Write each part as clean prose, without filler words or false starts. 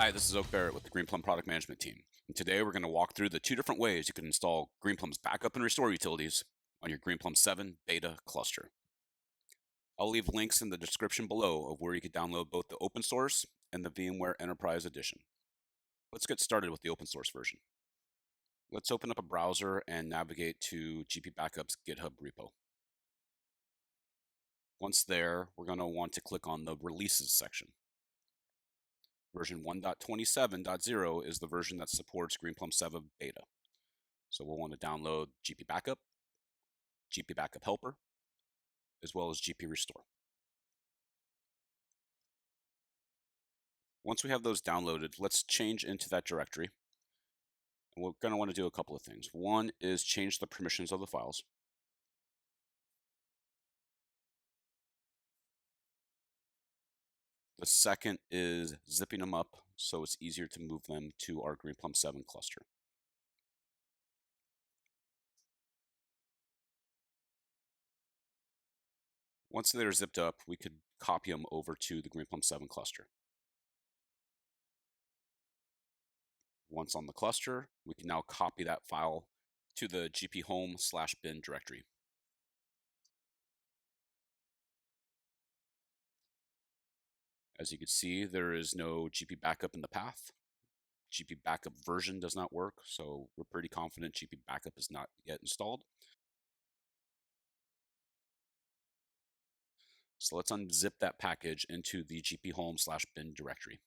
Hi, this is Barrett with the Greenplum Product Management Team. And today we're going to walk through the two different ways you can install Greenplum's backup and restore utilities on your Greenplum 7 beta cluster. I'll leave links in the description below of where you can download both the open source and the VMware Enterprise edition. Let's get started with the open source version. Let's open up a browser and navigate to GP Backup's GitHub repo. Once there, we're going to want to click on the Releases section. Version 1.27.0 is the version that supports Greenplum 7 beta. So we'll want to download GP Backup, GP Backup Helper, as well as GP Restore. Once we have those downloaded, let's change into that directory. And we're going to want to do a couple of things. One is change the permissions of the files. The second is zipping them up so it's easier to move them to our Greenplum 7 cluster. Once they're zipped up, we could copy them over to the Greenplum 7 cluster. Once on the cluster, we can now copy that file to the GP home/bin directory. As you can see, there is no GP backup in the path. GP backup version does not work, so we're pretty confident GP backup is not yet installed. So let's unzip that package into the GP home/bin directory.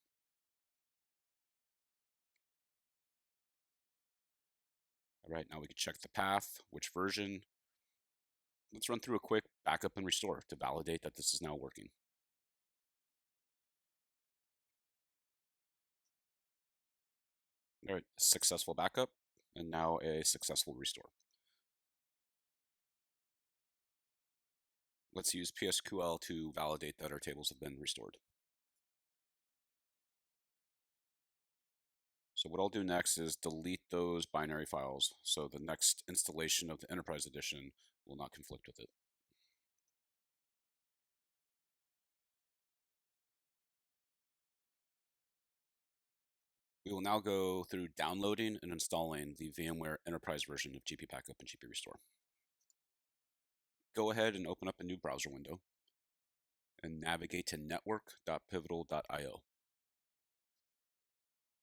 All right, now we can check the path, which version. Let's run through a quick backup and restore to validate that this is now working. All right, successful backup, and now a successful restore. Let's use PSQL to validate that our tables have been restored. So what I'll do next is delete those binary files so the next installation of the Enterprise Edition will not conflict with it. We will now go through downloading and installing the VMware Enterprise version of GP Backup and GP Restore. Go ahead and open up a new browser window and navigate to network.pivotal.io.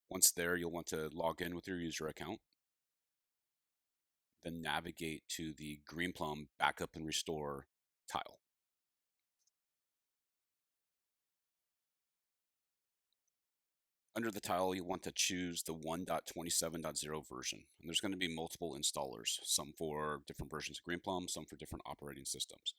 Once there, you'll want to log in with your user account. Then navigate to the Greenplum Backup and Restore tile. Under the tile, you want to choose the 1.27.0 version. And there's going to be multiple installers, some for different versions of Greenplum, some for different operating systems.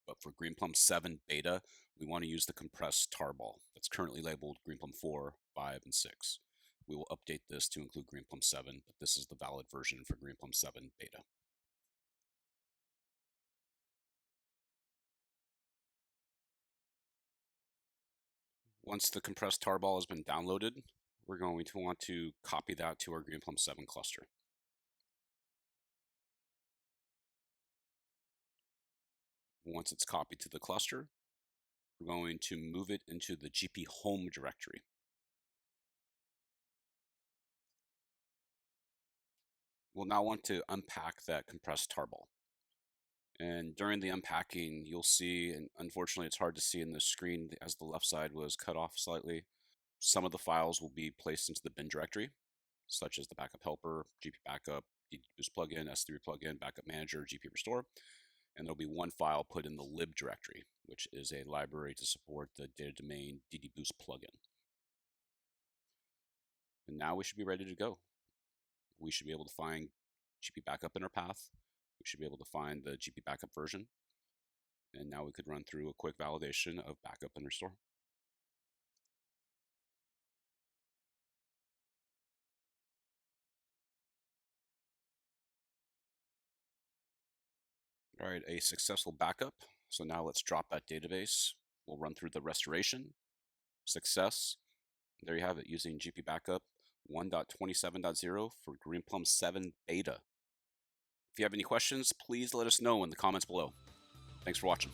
But for Greenplum 7 beta, we want to use the compressed tarball that's currently labeled Greenplum 4, 5, and 6. We will update this to include Greenplum 7, but this is the valid version for Greenplum 7 beta. Once the compressed tarball has been downloaded, we're going to want to copy that to our Greenplum 7 cluster. Once it's copied to the cluster, we're going to move it into the GP home directory. We'll now want to unpack that compressed tarball. And during the unpacking, you'll see, and unfortunately it's hard to see in the screen as the left side was cut off slightly, some of the files will be placed into the bin directory, such as the backup helper, GP backup, DDBoost plugin, S3 plugin, backup manager, GP restore. And there'll be one file put in the lib directory, which is a library to support the data domain DDBoost plugin. And now we should be ready to go. We should be able to find GP backup in our path. We should be able to find the GP backup version. And now we could run through a quick validation of backup and restore. All right, a successful backup. So now let's drop that database. We'll run through the restoration, success. There you have it, using GP Backup 1.27.0 for Greenplum 7 beta. If you have any questions, please let us know in the comments below. Thanks for watching.